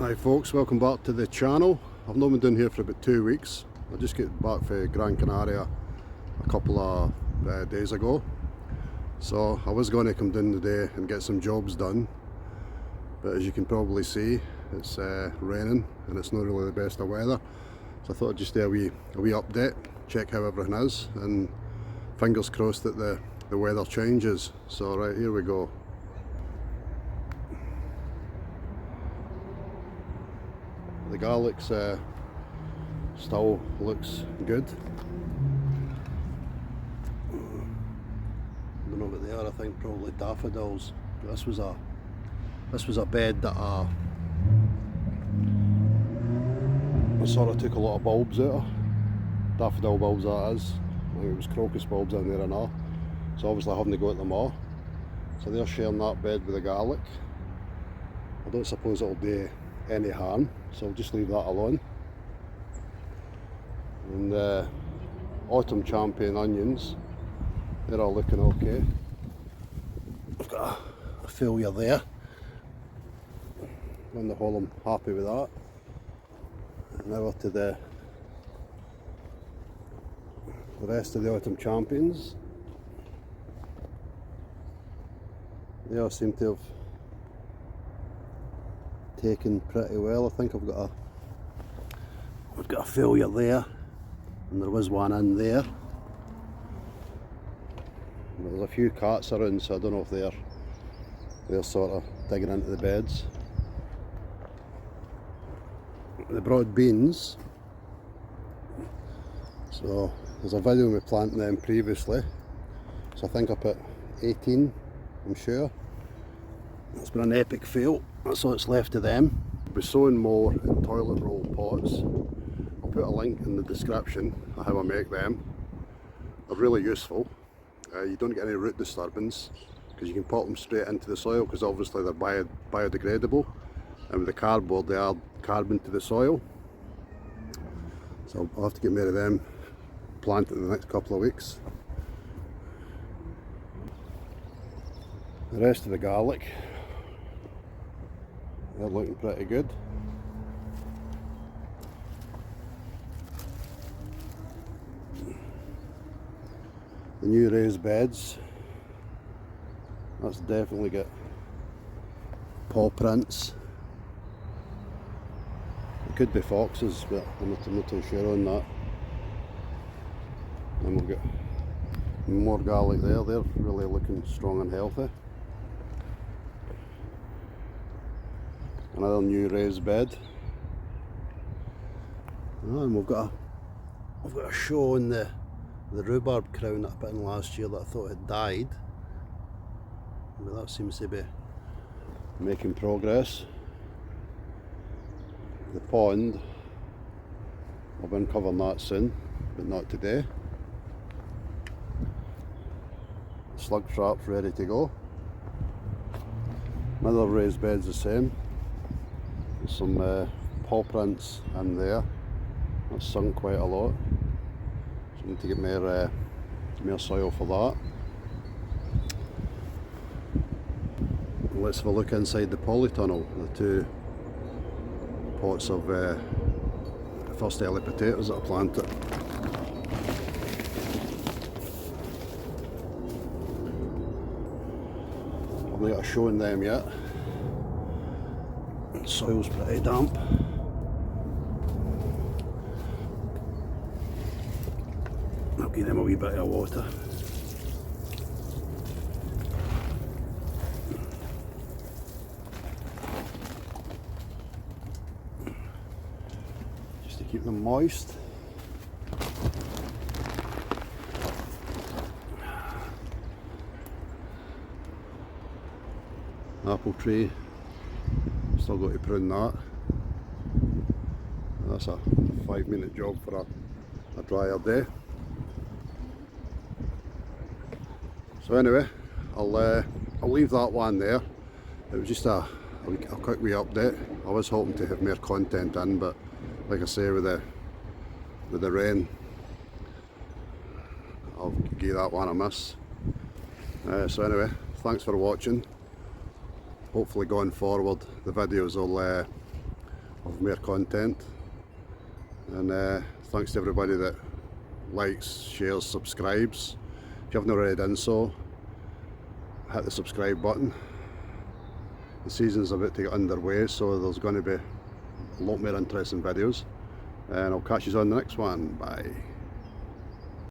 Hi folks, welcome back to the channel. I've not been down here for about 2 weeks. I just got back from Gran Canaria a couple of days ago. So I was going to come down today and get some jobs done. But as you can probably see, it's raining and it's not really the best of weather. So I thought I'd just do a wee update, check how everything is, and fingers crossed that the weather changes. So right, here we go. The garlic's still looks good. I don't know what they are. I think probably daffodils. This was a bed that I sort of took a lot of bulbs out of. Daffodil bulbs, that is. I think it was crocus bulbs in there and all. So obviously having to go at them all. So they're sharing that bed with the garlic. I don't suppose it'll do any harm, so I'll just leave that alone. And autumn champion onions, they're all looking okay. I've got a failure there. On the whole, I'm happy with that. And now to the rest of the autumn champions. They all seem to have taken pretty well. I think I've got a failure there, and there was one in there. There's a few cats around, so I don't know if they're sort of digging into the beds. The broad beans, so there's a video of me planting them previously, so I think I put 18, I'm sure. It's been an epic fail. That's all that's left of them. I'll be sowing more in toilet roll pots. I'll put a link in the description of how I make them. They're really useful. You don't get any root disturbance because you can pop them straight into the soil, because obviously they're biodegradable, and with the cardboard they add carbon to the soil. So I'll have to get more of them planted in the next couple of weeks. The rest of the garlic, they're looking pretty good. The new raised beds, that's definitely got paw prints. It could be foxes, but I'm not too sure on that. And we've got more garlic there. They're really looking strong and healthy. Another new raised bed. And we've got a show on the rhubarb crown that I put in last year that I thought had died, but that seems to be making progress. The pond, I'll be uncovering that soon, but not today. Slug trap's ready to go. Another raised bed's the same. There's some paw prints in there. That's sunk quite a lot. So I need to get more soil for that. And let's have a look inside the polytunnel. The two pots of first early potatoes that I planted. I've not got a show in them yet. The soil's pretty damp. I'll give them a wee bit of water. Just to keep them moist. Apple tree, still got to prune that. That's a 5-minute job for a drier day. So anyway, I'll leave that one there. It was just a quick wee update. I was hoping to have more content in, but like I say, with the rain, I'll give that one a miss. So anyway, thanks for watching. Hopefully going forward the videos will of more content. And thanks to everybody that likes, shares, subscribes. If you haven't already done so, hit the subscribe button. The season's about to get underway, so there's going to be a lot more interesting videos, and I'll catch you on the next one. Bye.